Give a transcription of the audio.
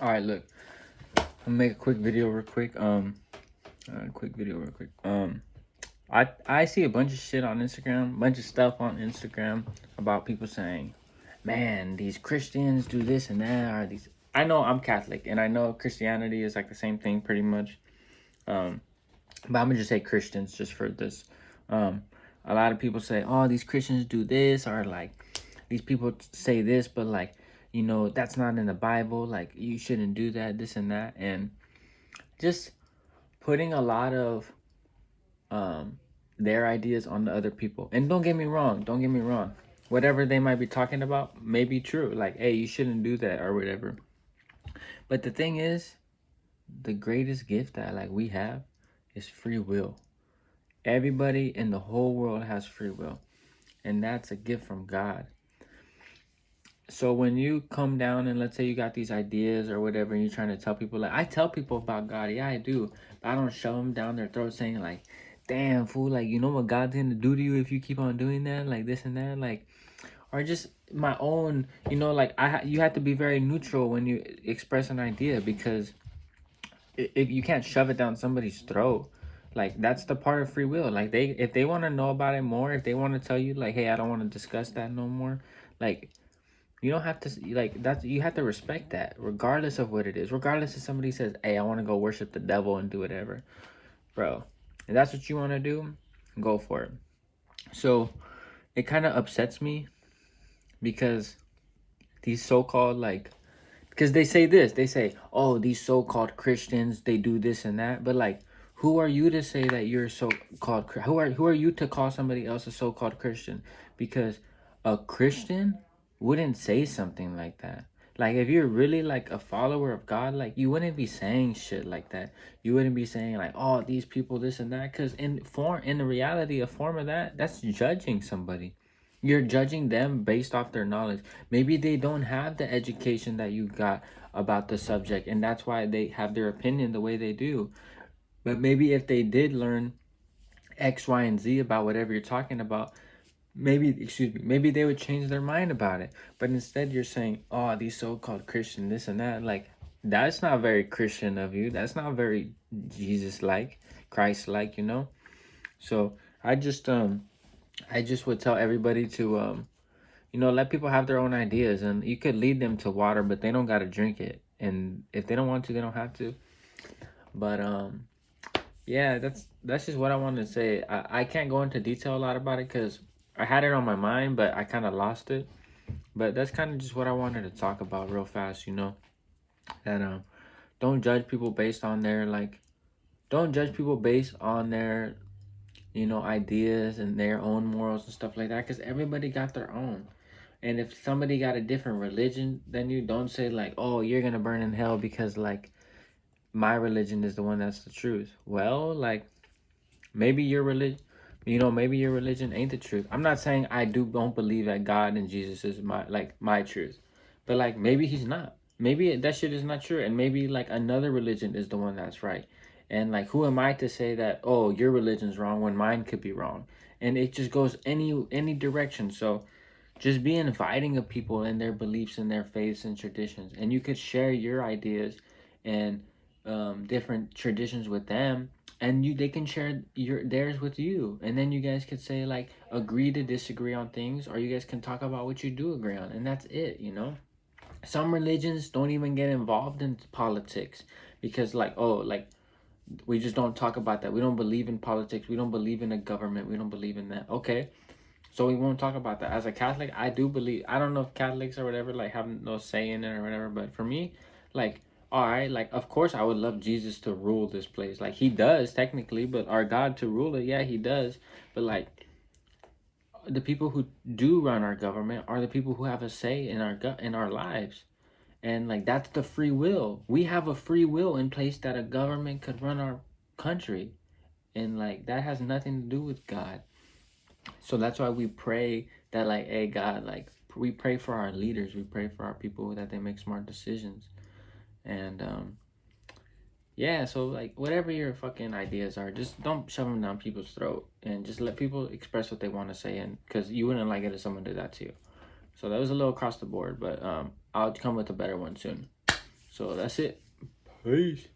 All right, look, I'm gonna make a quick video real quick. I see a bunch of shit on Instagram, bunch of stuff on Instagram about people saying, "Man, these Christians do this and that." Or these, I know I'm Catholic, and I know Christianity is like the same thing, pretty much. Um, but I'm gonna just say Christians just for this. Um, a lot of people say, "Oh, these Christians do this," or like, "These people say this," but like, that's not in the Bible. Like, you shouldn't do that, this and that, and just putting a lot of um their ideas on the other people. And don't get me wrong, whatever they might be talking about may be true, like, hey, you shouldn't do that or whatever. But the thing is, the greatest gift that like we have is free will. Everybody in the whole world has free will, and that's a gift from God. So when you come down and let's say you got these ideas or whatever, and you're trying to tell people, like, I tell people about God, yeah, I do, but I don't shove them down their throat saying like, damn fool, like, you know what God's gonna do to you if you keep on doing that, like this and that, like, or just my own, like, you have to be very neutral when you express an idea, because if you can't shove it down somebody's throat. Like, that's the part of free will. Like, if they want to know about it more, if they want to tell you like, hey, I don't want to discuss that no more, like, you don't have to, like, that's, you have to respect that regardless of what it is, regardless if somebody says, hey, I want to go worship the devil and do whatever, bro. If that's what you want to do, go for it. So it kind of upsets me because these so-called, like, because they say, oh, these so-called Christians, they do this and that, but like, who are you to say that you're so-called, who are you to call somebody else a so-called Christian? Because a Christian wouldn't say something like that. Like, if you're really like a follower of God, like, you wouldn't be saying shit like that. You wouldn't be saying like, oh, these people this and that, because in the reality, a form of that, that's judging somebody. You're judging them based off their knowledge. Maybe they don't have the education that you got about the subject, and that's why they have their opinion the way they do. But maybe if they did learn X, Y, and Z about whatever you're talking about, maybe they would change their mind about it. But instead, you're saying, oh, these so-called Christian, this and that. Like, that's not very Christian of you. That's not very Jesus-like, Christ-like. So I just would tell everybody to let people have their own ideas, and you could lead them to water, but they don't got to drink it. And if they don't want to, they don't have to. But yeah, that's just what I wanted to say. I can't go into detail a lot about it because I had it on my mind, but I kind of lost it. But that's kind of just what I wanted to talk about real fast. That don't judge people based on their don't judge people based on their ideas and their own morals and stuff like that, because everybody got their own. And if somebody got a different religion than you, don't say like, oh, you're gonna burn in hell because like my religion is the one that's the truth. Well, like, maybe your religion, maybe your religion ain't the truth. I'm not saying I don't believe that God and Jesus is my truth, but like, maybe he's not. Maybe that shit is not true, and maybe like another religion is the one that's right. And like, who am I to say that, oh, your religion's wrong when mine could be wrong? And it just goes any direction. So just be inviting of people and their beliefs and their faiths and traditions, and you could share your ideas and different traditions with them, and they can share theirs with you, and then you guys could say like, agree to disagree on things, or you guys can talk about what you do agree on, and that's it. Some religions don't even get involved in politics because like, oh, like, we just don't talk about that. We don't believe in politics. We don't believe in a government. We don't believe in that. Okay, so we won't talk about that. As a Catholic, I do believe, I don't know if Catholics or whatever like have no say in it or whatever, but for me, like, all right, like, of course I would love Jesus to rule this place. Like, he does technically, but our God to rule it, yeah, he does. But like, the people who do run our government are the people who have a say in our lives. And like, that's the free will. We have a free will in place that a government could run our country. And like, that has nothing to do with God. So that's why we pray that, like, hey God, like, we pray for our leaders, we pray for our people that they make smart decisions. And yeah, so like, whatever your fucking ideas are, just don't shove them down people's throat, and just let people express what they want to say, and because you wouldn't like it if someone did that to you. So that was a little across the board, but I'll come with a better one soon. So So that's it. Peace.